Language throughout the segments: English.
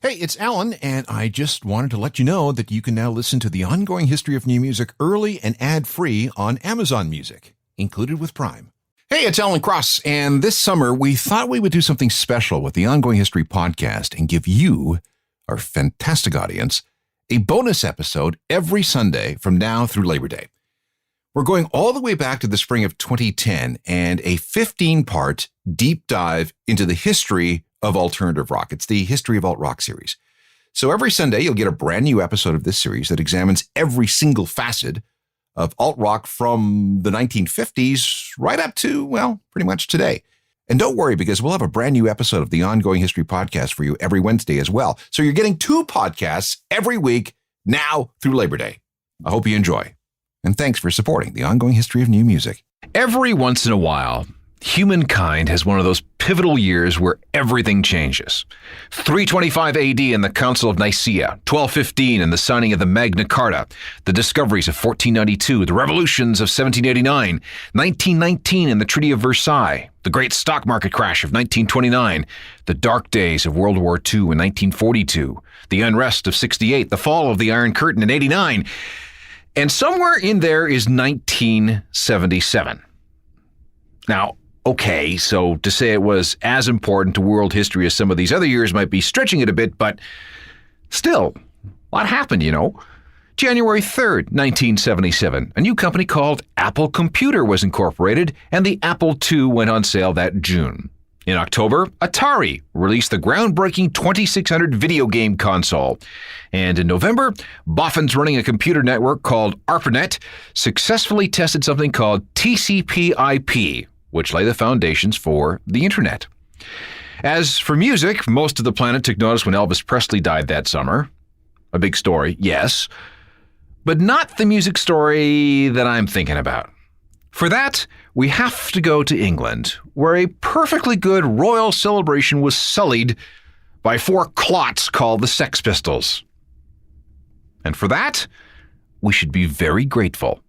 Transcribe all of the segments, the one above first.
Hey, it's Alan, and I just wanted to let you know that you can now listen to the ongoing history of new music early and ad-free on Amazon Music, included with Prime. Hey, it's Alan Cross, and this summer we thought we would do something special with the Ongoing History podcast and give you, our fantastic audience, a bonus episode every Sunday from now through Labor Day. We're going all the way back to the spring of 2010 and a 15-part deep dive into the history of alternative rock. It's the History of Alt Rock series. So every Sunday, you'll get a brand new episode of this series that examines every single facet of alt rock from the 1950s right up to, well, pretty much today. And don't worry, because we'll have a brand new episode of the Ongoing History podcast for you every Wednesday as well. So you're getting 2 podcasts every week now through Labor Day. I hope you enjoy. And thanks for supporting the Ongoing History of New Music. Every once in a while, humankind has one of those pivotal years where everything changes. 325 AD in the Council of Nicea, 1215 in the signing of the Magna Carta, the discoveries of 1492, the revolutions of 1789, 1919 in the Treaty of Versailles, the great stock market crash of 1929, the dark days of World War II in 1942, the unrest of 68, the fall of the Iron Curtain in 89, and somewhere in there is 1977. Now, okay, so to say it was as important to world history as some of these other years might be stretching it a bit, but still, what happened, you know? January 3rd, 1977, a new company called Apple Computer was incorporated, and the Apple II went on sale that June. In October, Atari released the groundbreaking 2600 video game console. And in November, boffins running a computer network called Arpanet successfully tested something called TCP/IP, which lay the foundations for the internet. As for music, most of the planet took notice when Elvis Presley died that summer. A big story, yes, but not the music story that I'm thinking about. For that, we have to go to England, where a perfectly good royal celebration was sullied by 4 clots called the Sex Pistols. And for that, we should be very grateful.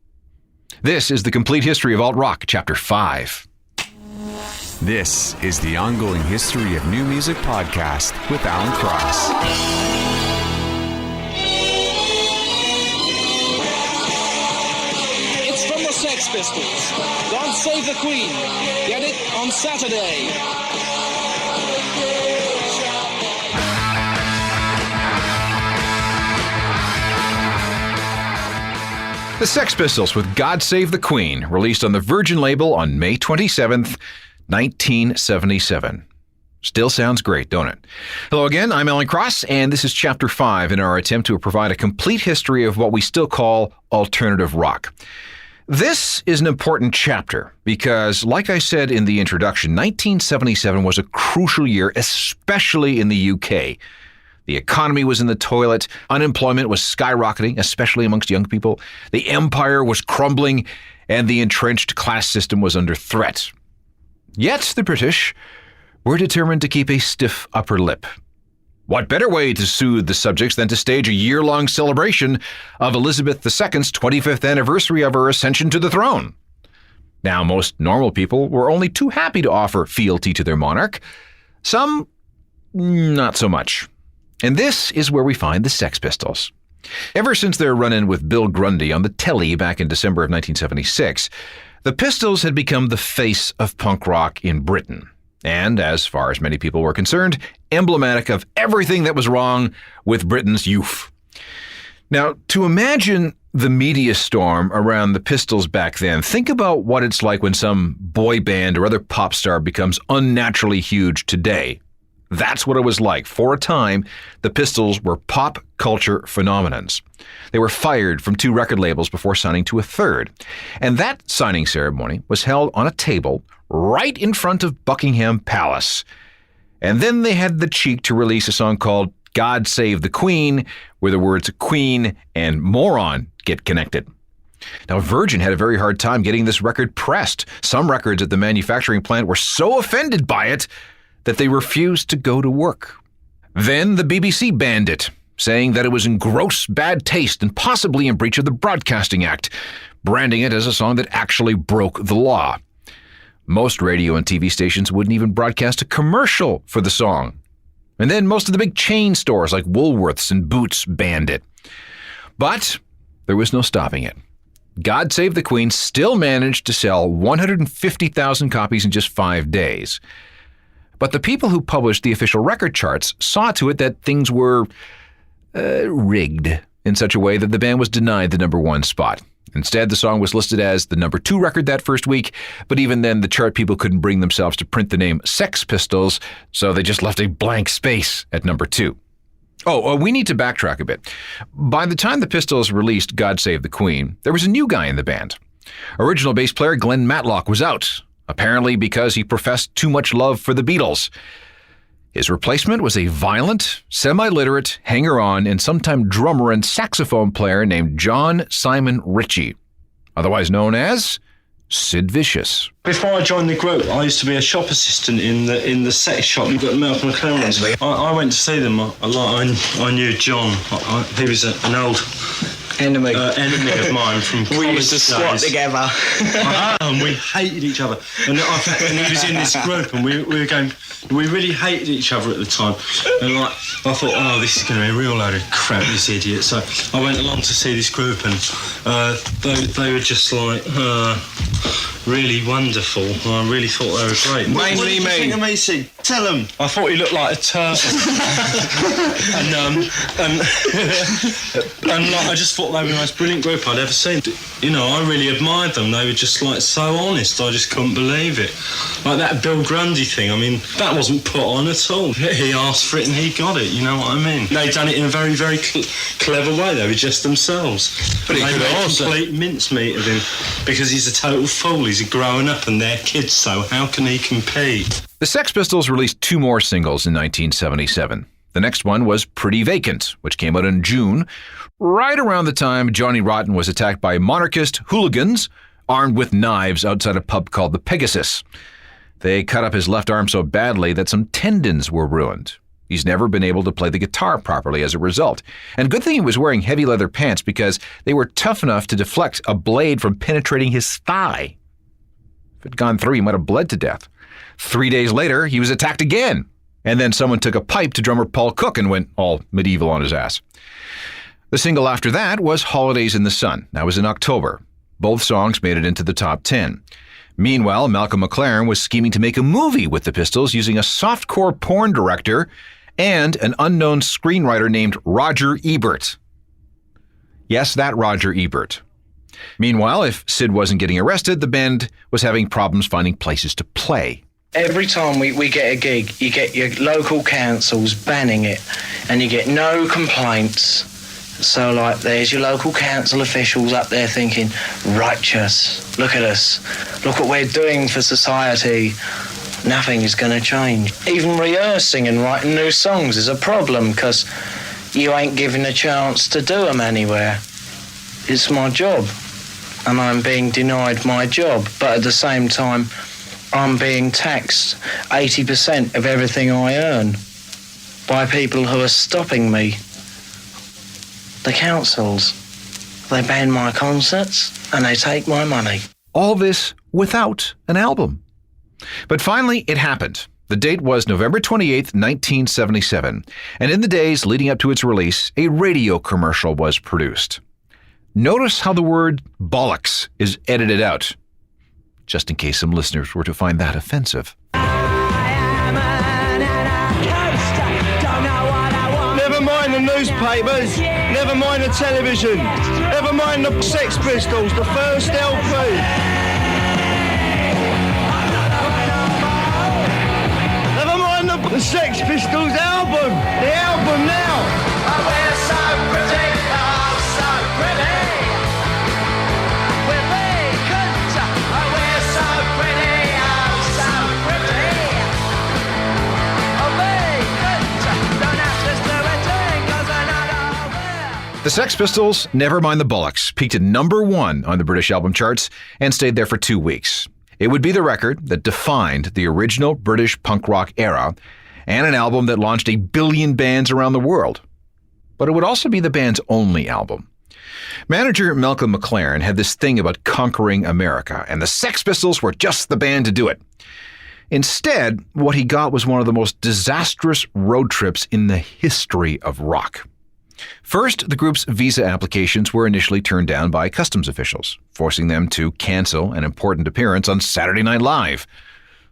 This is the Complete History of Alt Rock, Chapter 5. This is the Ongoing History of New Music podcast with Alan Cross. It's from the Sex Pistols. God Save the Queen. Get it on Saturday. The Sex Pistols with God Save the Queen, released on the Virgin label on May 27th, 1977. Still sounds great, don't it? Hello again, I'm Alan Cross, and this is Chapter 5 in our attempt to provide a complete history of what we still call alternative rock. This is an important chapter because, like I said in the introduction, 1977 was a crucial year, especially in the UK. The economy was in the toilet, unemployment was skyrocketing, especially amongst young people, the empire was crumbling, and the entrenched class system was under threat. Yet the British were determined to keep a stiff upper lip. What better way to soothe the subjects than to stage a year-long celebration of Elizabeth II's 25th anniversary of her ascension to the throne? Now, most normal people were only too happy to offer fealty to their monarch. Some, not so much. And this is where we find the Sex Pistols. Ever since their run-in with Bill Grundy on the telly back in December of 1976, the Pistols had become the face of punk rock in Britain. And, as far as many people were concerned, emblematic of everything that was wrong with Britain's youth. Now, to imagine the media storm around the Pistols back then, think about what it's like when some boy band or other pop star becomes unnaturally huge today. That's what it was like. For a time, the Pistols were pop culture phenomenons. They were fired from 2 record labels before signing to a third. And that signing ceremony was held on a table right in front of Buckingham Palace. And then they had the cheek to release a song called God Save the Queen, where the words Queen and moron get connected. Now, Virgin had a very hard time getting this record pressed. Some records at the manufacturing plant were so offended by it that they refused to go to work. Then the BBC banned it, saying that it was in gross bad taste and possibly in breach of the Broadcasting Act, branding it as a song that actually broke the law. Most radio and TV stations wouldn't even broadcast a commercial for the song. And then most of the big chain stores like Woolworths and Boots banned it. But there was no stopping it. God Save the Queen still managed to sell 150,000 copies in just 5 days. But the people who published the official record charts saw to it that things were rigged in such a way that the band was denied the number 1 spot. Instead, the song was listed as the number 2 record that first week, but even then the chart people couldn't bring themselves to print the name Sex Pistols, so they just left a blank space at number 2. Oh, we need to backtrack a bit. By the time the Pistols released God Save the Queen, there was a new guy in the band. Original bass player Glenn Matlock was out, apparently because he professed too much love for the Beatles. His replacement was a violent, semi-literate, hanger-on, and sometime drummer and saxophone player named John Simon Ritchie, otherwise known as Sid Vicious. Before I joined the group, I used to be a shop assistant in the sex shop at Malcolm McLaren's. I went to see them. I knew John. He was an old enemy of mine from college. We used to squat together. And we hated each other. And he was in this group, and we were going. We really hated each other at the time. And I thought, oh, this is going to be a real load of crap, this idiot. So I went along to see this group, and they were just like really wonderful. I really thought they were great. Mainly what did you think of me, Sid? Tell them. I thought he looked like a turtle. and I just thought they were the most brilliant group I'd ever seen. You know, I really admired them. They were just like so honest. I just couldn't believe it. Like that Bill Grundy thing. I mean, that wasn't put on at all. He asked for it and he got it. You know what I mean? They done it in a very, very clever way. They were just themselves. But they made a complete mincemeat of him because he's a total fool. He's growing up and they're kids. So how can he compete? The Sex Pistols released 2 more singles in 1977. The next one was Pretty Vacant, which came out in June, right around the time Johnny Rotten was attacked by monarchist hooligans armed with knives outside a pub called the Pegasus. They cut up his left arm so badly that some tendons were ruined. He's never been able to play the guitar properly as a result. And good thing he was wearing heavy leather pants because they were tough enough to deflect a blade from penetrating his thigh. If it had gone through, he might have bled to death. 3 days later, he was attacked again. And then someone took a pipe to drummer Paul Cook and went all medieval on his ass. The single after that was Holidays in the Sun. That was in October. Both songs made it into the top 10. Meanwhile, Malcolm McLaren was scheming to make a movie with the Pistols using a softcore porn director and an unknown screenwriter named Roger Ebert. Yes, that Roger Ebert. Meanwhile, if Sid wasn't getting arrested, the band was having problems finding places to play. Every time we get a gig, you get your local councils banning it, and you get no complaints. So, like, there's your local council officials up there thinking, righteous, look at us, look what we're doing for society. Nothing is going to change. Even rehearsing and writing new songs is a problem, because you ain't given a chance to do them anywhere. It's my job, and I'm being denied my job, but at the same time, I'm being taxed 80% of everything I earn by people who are stopping me. The councils, they ban my concerts and they take my money. All this without an album. But finally, it happened. The date was November 28th, 1977, and in the days leading up to its release, a radio commercial was produced. Notice how the word bollocks is edited out, just in case some listeners were to find that offensive. Never mind the newspapers, never mind the television, never mind the Sex Pistols, the first LP. Never mind the Sex Pistols album, the album now. Oh, we're so pretty, oh, so pretty. We're vacant, oh, we're so pretty, oh, so pretty. Oh, vacant, don't ask us to return, 'cause we're not aware. The Sex Pistols' Never Mind the Bollocks peaked at number 1 on the British album charts and stayed there for 2 weeks. It would be the record that defined the original British punk rock era and an album that launched 1 billion bands around the world. But it would also be the band's only album. Manager Malcolm McLaren had this thing about conquering America, and the Sex Pistols were just the band to do it. Instead, what he got was one of the most disastrous road trips in the history of rock. First, the group's visa applications were initially turned down by customs officials, forcing them to cancel an important appearance on Saturday Night Live.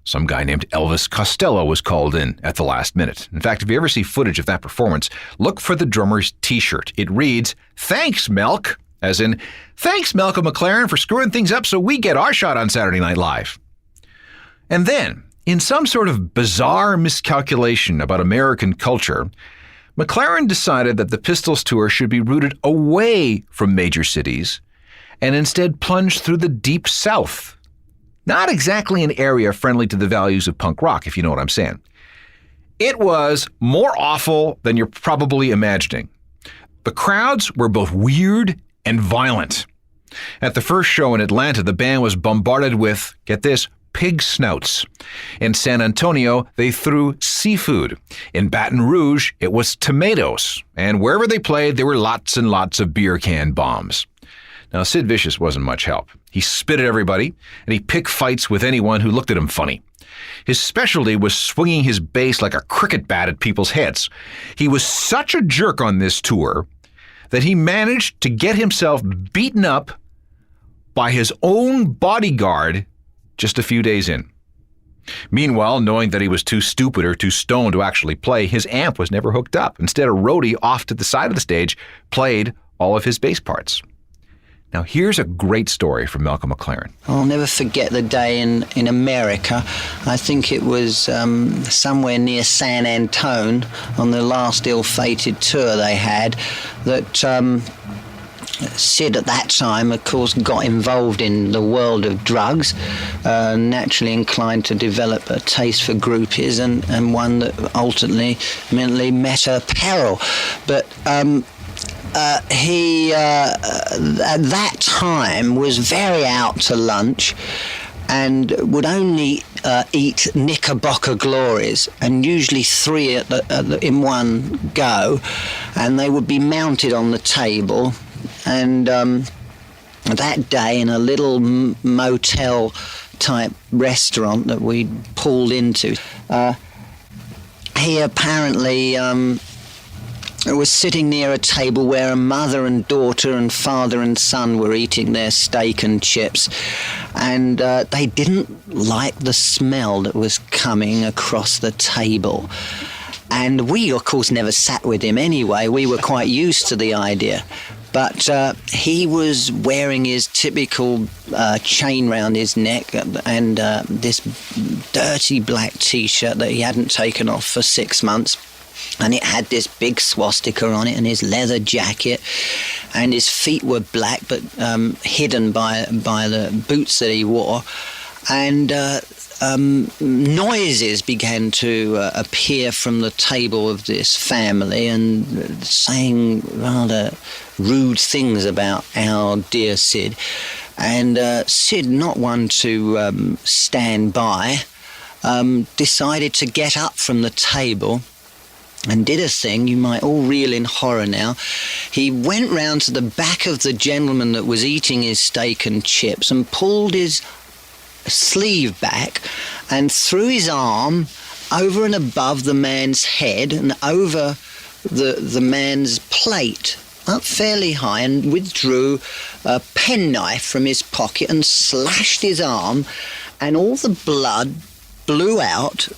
Some guy named Elvis Costello was called in at the last minute. In fact, if you ever see footage of that performance, look for the drummer's t-shirt. It reads, "Thanks, Melk," as in, "Thanks, Malcolm McLaren, for screwing things up so we get our shot on Saturday Night Live." And then, in some sort of bizarre miscalculation about American culture, McLaren decided that the Pistols tour should be routed away from major cities and instead plunged through the deep south. Not exactly an area friendly to the values of punk rock, if you know what I'm saying. It was more awful than you're probably imagining. The crowds were both weird and violent. At the first show in Atlanta, the band was bombarded with, get this, pig snouts. In San Antonio, they threw seafood. In Baton Rouge, it was tomatoes. And wherever they played, there were lots and lots of beer can bombs. Now, Sid Vicious wasn't much help. He spit at everybody, and he picked fights with anyone who looked at him funny. His specialty was swinging his bass like a cricket bat at people's heads. He was such a jerk on this tour that he managed to get himself beaten up by his own bodyguard just a few days in. Meanwhile, knowing that he was too stupid or too stoned to actually play, his amp was never hooked up. Instead, a roadie off to the side of the stage played all of his bass parts. Now, here's a great story from Malcolm McLaren. I'll never forget the day in America. I think it was somewhere near San Antone on the last ill-fated tour they had that Sid at that time, of course, got involved in the world of drugs, naturally inclined to develop a taste for groupies and one that ultimately met her peril. But he, at that time, was very out to lunch and would only eat Knickerbocker glories, and usually three in one go, and they would be mounted on the table. And that day, in a little motel-type restaurant that we pulled into, he apparently was sitting near a table where a mother and daughter and father and son were eating their steak and chips, and they didn't like the smell that was coming across the table. And we, of course, never sat with him anyway. We were quite used to the idea. But he was wearing his typical chain round his neck and this dirty black T-shirt that he hadn't taken off for 6 months. And it had this big swastika on it, and his leather jacket, and his feet were black but hidden by the boots that he wore. And noises began to appear from the table of this family, and saying rather rude things about our dear Sid. And Sid, not one to stand by, decided to get up from the table and did a thing. You might all reel in horror now. He went round to the back of the gentleman that was eating his steak and chips and pulled his sleeve back and threw his arm over and above the man's head and over the man's plate up fairly high, and withdrew a penknife from his pocket and slashed his arm, and all the blood blew out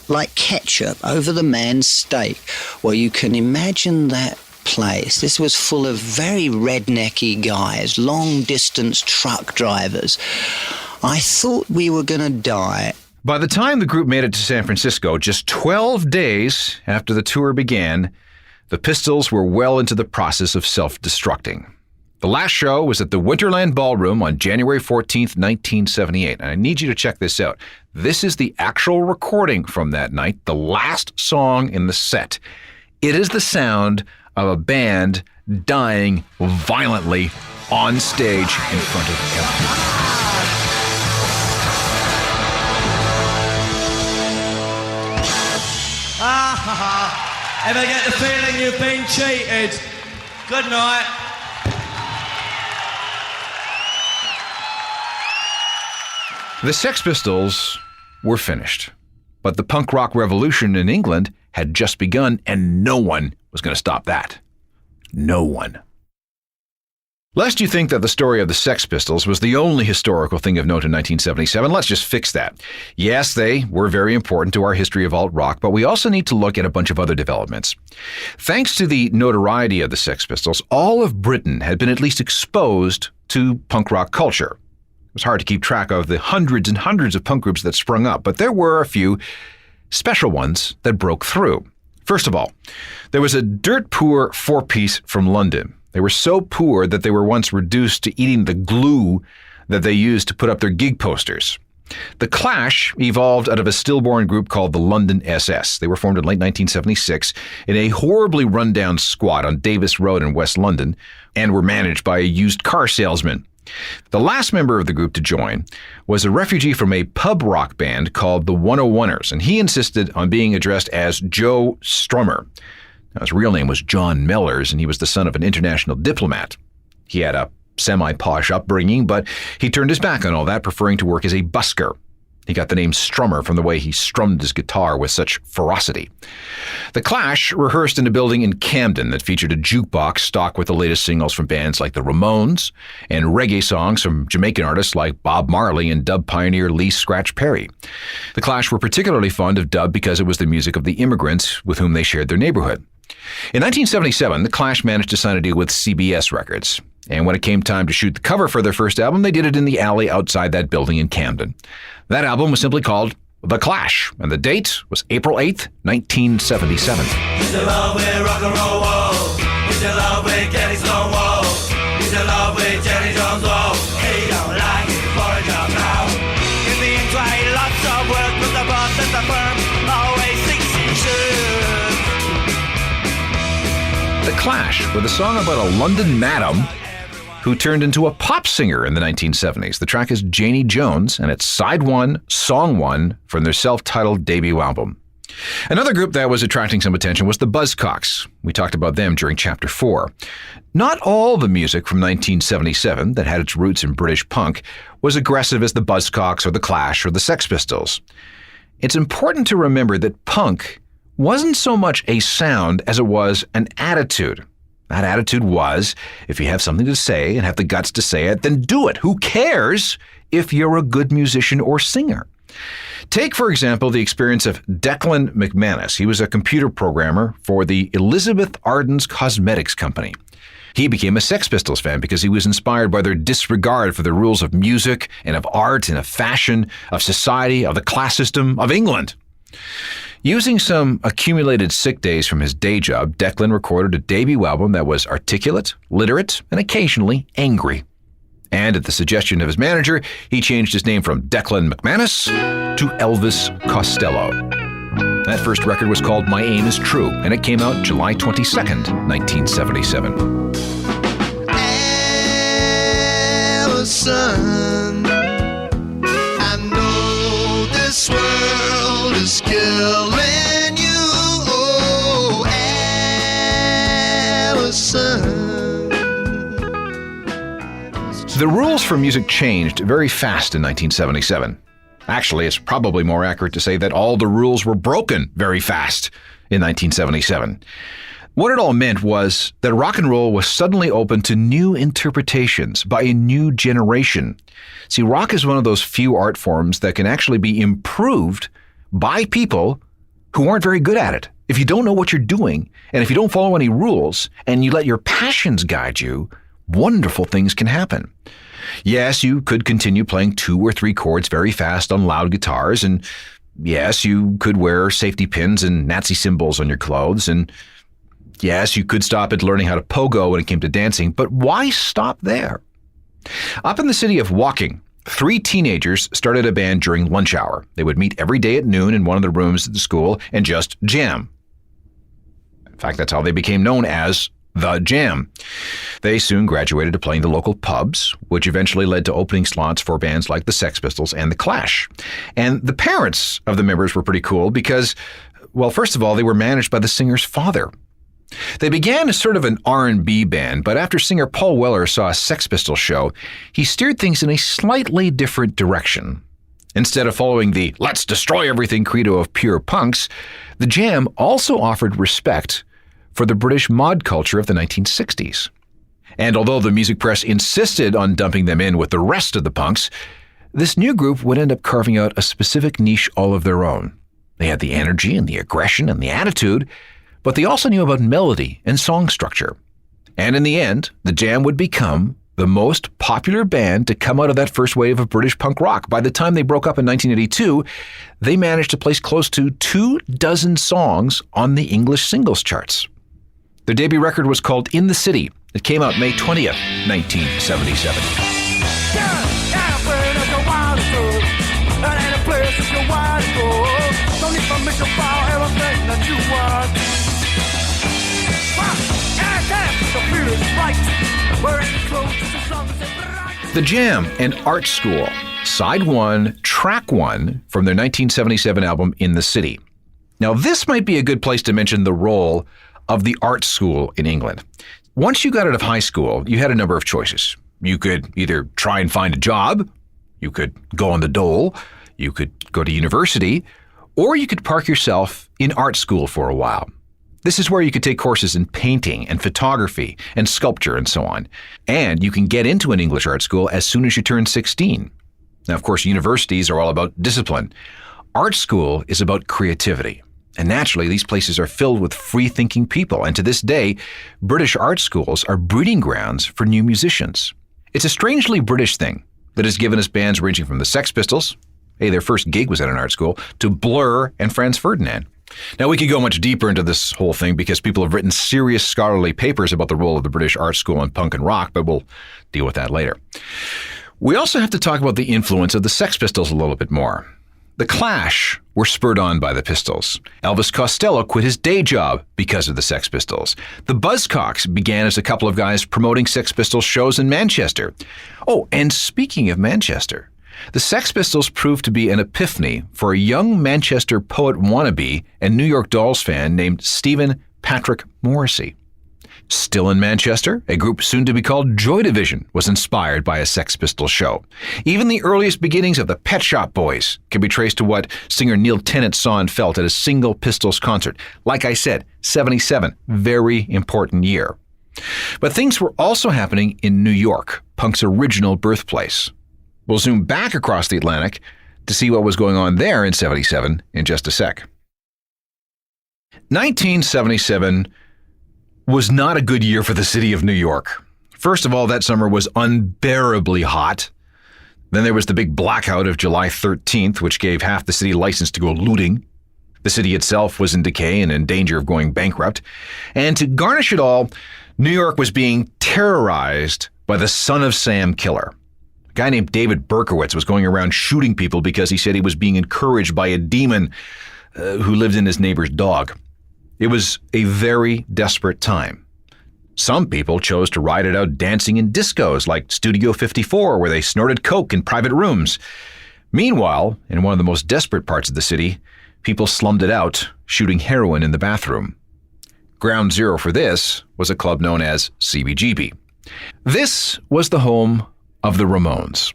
like ketchup over the man's steak. Well, you can imagine that place. This was full of very rednecky guys, long-distance truck drivers. I thought we were going to die. By the time the group made it to San Francisco, just 12 days after the tour began, the Pistols were well into the process of self-destructing. The last show was at the Winterland Ballroom on January 14th, 1978. And I need you to check this out. This is the actual recording from that night, the last song in the set. It is the sound of a band dying violently on stage in front of everyone. Ever get the feeling you've been cheated? Good night. The Sex Pistols were finished. But the punk rock revolution in England had just begun, and no one was going to stop that. No one. Lest you think that the story of the Sex Pistols was the only historical thing of note in 1977, let's just fix that. Yes, they were very important to our history of alt-rock, but we also need to look at a bunch of other developments. Thanks to the notoriety of the Sex Pistols, all of Britain had been at least exposed to punk rock culture. It was hard to keep track of the hundreds and hundreds of punk groups that sprung up, but there were a few special ones that broke through. First of all, there was a dirt poor four-piece from London. They were so poor that they were once reduced to eating the glue that they used to put up their gig posters. The Clash evolved out of a stillborn group called the London SS. They were formed in late 1976 in a horribly run-down squat on Davis Road in West London and were managed by a used car salesman. The last member of the group to join was a refugee from a pub rock band called the 101ers, and he insisted on being addressed as Joe Strummer. Now, his real name was John Mellors, and he was the son of an international diplomat. He had a semi-posh upbringing, but he turned his back on all that, preferring to work as a busker. He got the name Strummer from the way he strummed his guitar with such ferocity. The Clash rehearsed in a building in Camden that featured a jukebox stocked with the latest singles from bands like the Ramones and reggae songs from Jamaican artists like Bob Marley and dub pioneer Lee Scratch Perry. The Clash were particularly fond of dub because it was the music of the immigrants with whom they shared their neighborhood. In 1977, the Clash managed to sign a deal with CBS Records, and when it came time to shoot the cover for their first album, they did it in the alley outside that building in Camden. That album was simply called The Clash, and the date was April 8th, 1977. It's the love with rock and roll, whoa. It's the love with Kenny Sloan, whoa. It's the love with Jenny Jones, whoa. He don't like it for a job now. In the inside, lots of work, but the boss at the firm always thinks he should. The Clash were the song about a London madam who turned into a pop singer in the 1970s. The track is Janie Jones, and it's side one, song one from their self-titled debut album. Another group that was attracting some attention was the Buzzcocks. We talked about them during Chapter 4. Not all the music from 1977 that had its roots in British punk was aggressive as the Buzzcocks or the Clash or the Sex Pistols. It's important to remember that punk wasn't so much a sound as it was an attitude. That attitude was, if you have something to say and have the guts to say it, then do it. Who cares if you're a good musician or singer? Take, for example, the experience of Declan McManus. He was a computer programmer for the Elizabeth Arden's Cosmetics Company. He became a Sex Pistols fan because he was inspired by their disregard for the rules of music and of art and of fashion, of society, of the class system, of England. Using some accumulated sick days from his day job, Declan recorded a debut album that was articulate, literate, and occasionally angry. And at the suggestion of his manager, he changed his name from Declan McManus to Elvis Costello. That first record was called My Aim Is True, and it came out July 22nd, 1977. Allison, I know this world is killing you, oh, Allison. The rules for music changed very fast in 1977. Actually, it's probably more accurate to say that all the rules were broken very fast in 1977. What it all meant was that rock and roll was suddenly open to new interpretations by a new generation. See, rock is one of those few art forms that can actually be improved by people who aren't very good at it. If you don't know what you're doing, and if you don't follow any rules, and you let your passions guide you, wonderful things can happen. Yes, you could continue playing 2 or 3 chords very fast on loud guitars, and yes, you could wear safety pins and Nazi symbols on your clothes, and yes, you could stop at learning how to pogo when it came to dancing, but why stop there? Up in the city of Woking, 3 teenagers started a band during lunch hour. They would meet every day at noon in one of the rooms at the school and just jam. In fact, that's how they became known as The Jam. They soon graduated to playing the local pubs, which eventually led to opening slots for bands like the Sex Pistols and the Clash. And the parents of the members were pretty cool because, well, first of all, they were managed by the singer's father. They began as sort of an R&B band, but after singer Paul Weller saw a Sex Pistols show, he steered things in a slightly different direction. Instead of following the let's destroy everything credo of pure punks, the Jam also offered respect for the British mod culture of the 1960s. And although the music press insisted on dumping them in with the rest of the punks, this new group would end up carving out a specific niche all of their own. They had the energy and the aggression and the attitude, but they also knew about melody and song structure. And in the end, the Jam would become the most popular band to come out of that first wave of British punk rock. By the time they broke up in 1982, they managed to place close to 24 songs on the English singles charts. Their debut record was called In the City. It came out May 20th, 1977. The Jam and Art School, Side 1, Track 1 from their 1977 album In the City. Now, this might be a good place to mention the role of the art school in England. Once you got out of high school, you had a number of choices. You could either try and find a job, you could go on the dole, you could go to university, or you could park yourself in art school for a while. This is where you could take courses in painting and photography and sculpture and so on. And you can get into an English art school as soon as you turn 16. Now, of course, universities are all about discipline. Art school is about creativity. And naturally, these places are filled with free-thinking people. And to this day, British art schools are breeding grounds for new musicians. It's a strangely British thing that has given us bands ranging from the Sex Pistols, hey, their first gig was at an art school, to Blur and Franz Ferdinand. Now, we could go much deeper into this whole thing because people have written serious scholarly papers about the role of the British art school in punk and rock, but we'll deal with that later. We also have to talk about the influence of the Sex Pistols a little bit more. The Clash were spurred on by the Pistols. Elvis Costello quit his day job because of the Sex Pistols. The Buzzcocks began as a couple of guys promoting Sex Pistols shows in Manchester. Oh, and speaking of Manchester, the Sex Pistols proved to be an epiphany for a young Manchester poet wannabe and New York Dolls fan named Stephen Patrick Morrissey. Still in Manchester, a group soon to be called Joy Division was inspired by a Sex Pistols show. Even the earliest beginnings of the Pet Shop Boys can be traced to what singer Neil Tennant saw and felt at a single Pistols concert. Like I said, 77, very important year. But things were also happening in New York, punk's original birthplace. We'll zoom back across the Atlantic to see what was going on there in 77 in just a sec. 1977 was not a good year for the city of New York. First of all, that summer was unbearably hot. Then there was the big blackout of July 13th, which gave half the city license to go looting. The city itself was in decay and in danger of going bankrupt. And to garnish it all, New York was being terrorized by the Son of Sam killer. A guy named David Berkowitz was going around shooting people because he said he was being encouraged by a demon who lived in his neighbor's dog. It was a very desperate time. Some people chose to ride it out dancing in discos like Studio 54, where they snorted coke in private rooms. Meanwhile, in one of the most desperate parts of the city, people slummed it out, shooting heroin in the bathroom. Ground zero for this was a club known as CBGB. This was the home of the Ramones.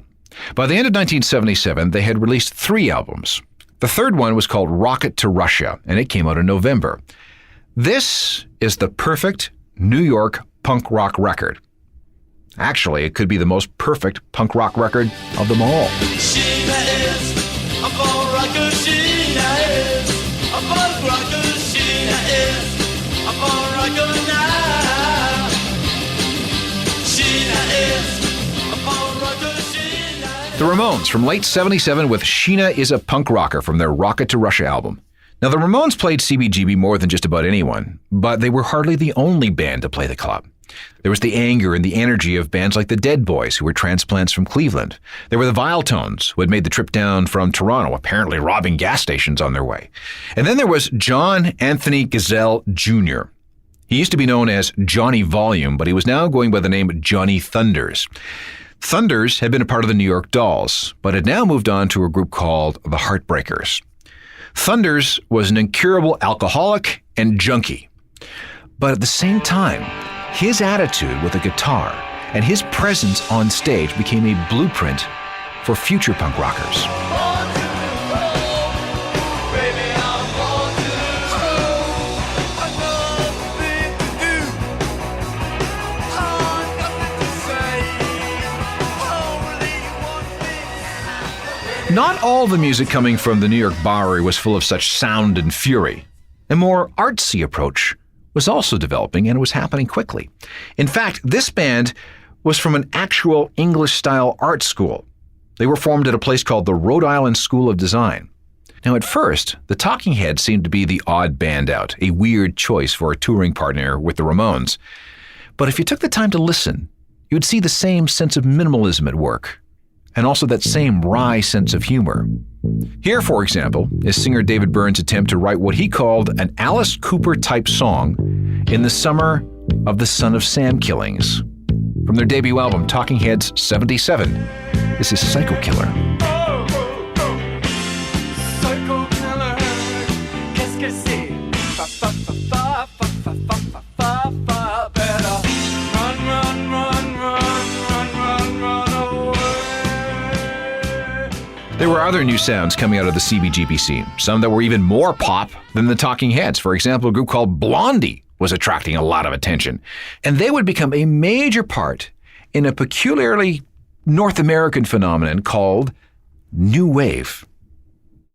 By the end of 1977, they had released 3 albums. The third one was called Rocket to Russia, and it came out in November. This is the perfect New York punk rock record. Actually, it could be the most perfect punk rock record of them all. Sheena is a punk rocker, Sheena is a punk rocker, Sheena is a punk rocker now. Sheena is a punk rocker, Sheena is. The Ramones from late 77 with Sheena is a Punk Rocker from their Rocket to Russia album. Now, the Ramones played CBGB more than just about anyone, but they were hardly the only band to play the club. There was the anger and the energy of bands like the Dead Boys, who were transplants from Cleveland. There were the Viletones, who had made the trip down from Toronto, apparently robbing gas stations on their way. And then there was John Anthony Gazelle Jr. He used to be known as Johnny Volume, but he was now going by the name Johnny Thunders. Thunders had been a part of the New York Dolls, but had now moved on to a group called the Heartbreakers. Thunders was an incurable alcoholic and junkie. But at the same time, his attitude with a guitar and his presence on stage became a blueprint for future punk rockers. Not all the music coming from the New York Bowery was full of such sound and fury. A more artsy approach was also developing, and it was happening quickly. In fact, this band was from an actual English-style art school. They were formed at a place called the Rhode Island School of Design. Now, at first, the Talking Heads seemed to be the odd band out, a weird choice for a touring partner with the Ramones. But if you took the time to listen, you'd see the same sense of minimalism at work, and also that same wry sense of humor. Here, for example, is singer David Byrne's attempt to write what he called an Alice Cooper-type song in the summer of the Son of Sam killings. From their debut album, Talking Heads 77, this is Psycho Killer. There were other new sounds coming out of the CBGB scene, some that were even more pop than the Talking Heads. For example, a group called Blondie was attracting a lot of attention, and they would become a major part in a peculiarly North American phenomenon called New Wave.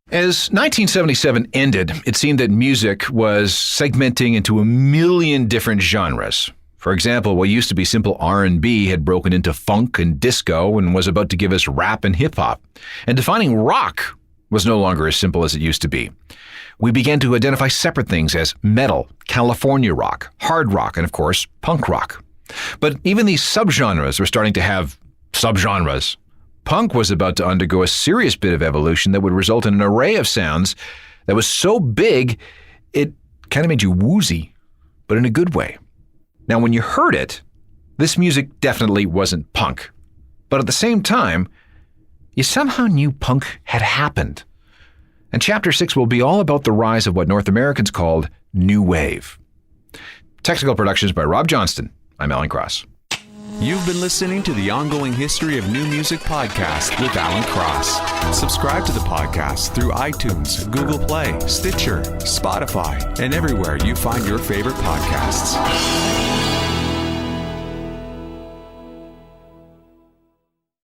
As 1977 ended, it seemed that music was segmenting into a million different genres. For example, what used to be simple R&B had broken into funk and disco and was about to give us rap and hip-hop. And defining rock was no longer as simple as it used to be. We began to identify separate things as metal, California rock, hard rock, and of course, punk rock. But even these subgenres were starting to have subgenres. Punk was about to undergo a serious bit of evolution that would result in an array of sounds that was so big, it kind of made you woozy, but in a good way. Now, when you heard it, this music definitely wasn't punk. But at the same time, you somehow knew punk had happened. And Chapter 6 will be all about the rise of what North Americans called New Wave. Technical productions by Rob Johnston. I'm Alan Cross. You've been listening to the Ongoing History of New Music podcast with Alan Cross. Subscribe to the podcast through iTunes, Google Play, Stitcher, Spotify, and everywhere you find your favorite podcasts.